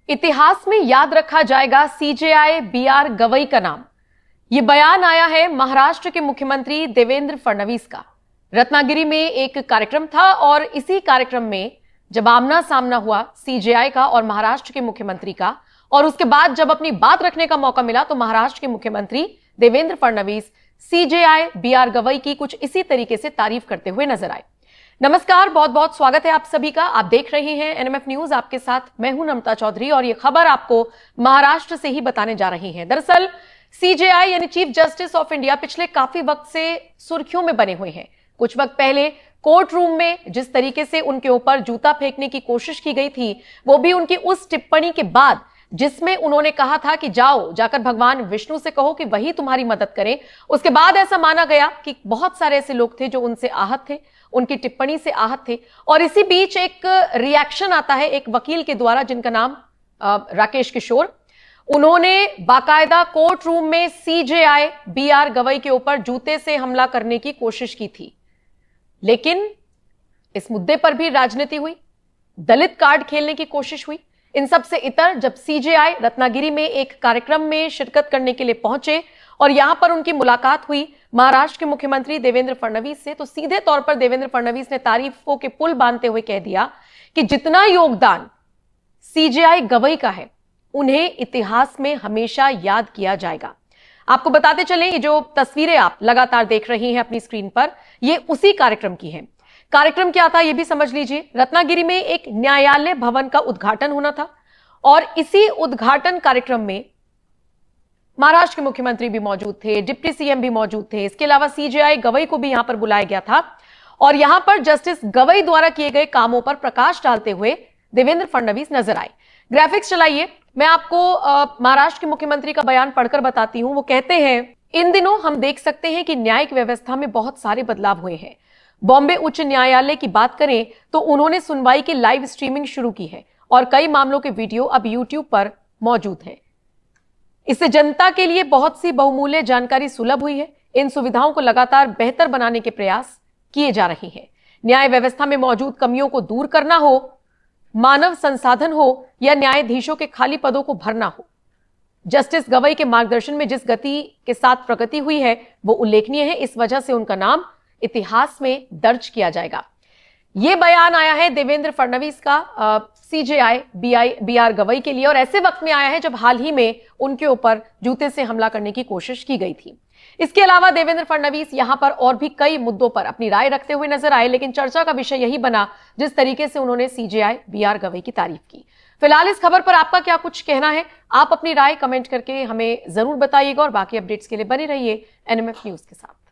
इतिहास में याद रखा जाएगा सीजेआई बीआर गवई का नाम। यह बयान आया है महाराष्ट्र के मुख्यमंत्री देवेंद्र फडणवीस का। रत्नागिरी में एक कार्यक्रम था और इसी कार्यक्रम में जब आमना सामना हुआ सीजेआई का और महाराष्ट्र के मुख्यमंत्री का, और उसके बाद जब अपनी बात रखने का मौका मिला तो महाराष्ट्र के मुख्यमंत्री देवेंद्र फडणवीस सीजेआई बीआर गवई की कुछ इसी तरीके से तारीफ करते हुए नजर आए। नमस्कार, बहुत बहुत स्वागत है आप सभी का। आप देख रहे हैं एनएमएफ न्यूज, आपके साथ मैं हूं नमता चौधरी और ये खबर आपको महाराष्ट्र से ही बताने जा रही है। दरअसल सीजेआई यानी चीफ जस्टिस ऑफ इंडिया पिछले काफी वक्त से सुर्खियों में बने हुए हैं। कुछ वक्त पहले कोर्ट रूम में जिस तरीके से उनके ऊपर जूता फेंकने की कोशिश की गई थी, वो भी उनकी उस टिप्पणी के बाद जिसमें उन्होंने कहा था कि जाकर भगवान विष्णु से कहो कि वही तुम्हारी मदद करें। उसके बाद ऐसा माना गया कि बहुत सारे ऐसे लोग थे जो उनसे आहत थे, उनकी टिप्पणी से आहत थे। और इसी बीच एक रिएक्शन आता है एक वकील के द्वारा जिनका नाम राकेश किशोर। उन्होंने बाकायदा कोर्ट रूम में सीजेआई बीआर गवई के ऊपर जूते से हमला करने की कोशिश की थी, लेकिन इस मुद्दे पर भी राजनीति हुई, दलित कार्ड खेलने की कोशिश हुई। इन सब से इतर जब सीजेआई रत्नागिरी में एक कार्यक्रम में शिरकत करने के लिए पहुंचे और यहां पर उनकी मुलाकात हुई महाराष्ट्र के मुख्यमंत्री देवेंद्र फडणवीस से, तो सीधे तौर पर देवेंद्र फडणवीस ने तारीफों के पुल बांधते हुए कह दिया कि जितना योगदान सीजेआई गवई का है उन्हें इतिहास में हमेशा याद किया जाएगा। आपको बताते चलें, ये जो तस्वीरें आप लगातार देख रही हैं अपनी स्क्रीन पर, ये उसी कार्यक्रम की हैं। कार्यक्रम क्या था ये भी समझ लीजिए। रत्नागिरी में एक न्यायालय भवन का उद्घाटन होना था और इसी उद्घाटन कार्यक्रम में महाराष्ट्र के मुख्यमंत्री भी मौजूद थे, डिप्टी सीएम भी मौजूद थे। इसके अलावा सीजेआई गवई को भी यहां पर बुलाया गया था और यहां पर जस्टिस गवई द्वारा किए गए कामों पर प्रकाश डालते हुए देवेंद्र फडणवीस नजर आए। ग्राफिक्स चलाइए, मैं आपको महाराष्ट्र के मुख्यमंत्री का बयान पढ़कर बताती हूं। वो कहते हैं, इन दिनों हम देख सकते हैं कि न्यायिक व्यवस्था में बहुत सारे बदलाव हुए हैं। बॉम्बे उच्च न्यायालय की बात करें तो उन्होंने सुनवाई की लाइव स्ट्रीमिंग शुरू की है और कई मामलों के वीडियो अब यूट्यूब पर मौजूद हैं। इससे जनता के लिए बहुत सी बहुमूल्य जानकारी सुलभ हुई है। इन सुविधाओं को लगातार बेहतर बनाने के प्रयास किए जा रहे हैं। न्याय व्यवस्था में मौजूद कमियों को दूर करना हो, मानव संसाधन हो या न्यायाधीशों के खाली पदों को भरना हो, जस्टिस गवई के मार्गदर्शन में जिस गति के साथ प्रगति हुई है वो उल्लेखनीय है। इस वजह से उनका नाम इतिहास में दर्ज किया जाएगा। यह बयान आया है देवेंद्र फडणवीस का सीजेआई बीआर गवई के लिए, और ऐसे वक्त में आया है जब हाल ही में उनके ऊपर जूते से हमला करने की कोशिश की गई थी। इसके अलावा देवेंद्र फडणवीस यहां पर और भी कई मुद्दों पर अपनी राय रखते हुए नजर आए, लेकिन चर्चा का विषय यही बना जिस तरीके से उन्होंने सीजेआई बीआर गवई की तारीफ की। फिलहाल इस खबर पर आपका क्या कुछ कहना है, आप अपनी राय कमेंट करके हमें जरूर बताइएगा और बाकी अपडेट्स के लिए बने रहिए एनएमएफ न्यूज के साथ।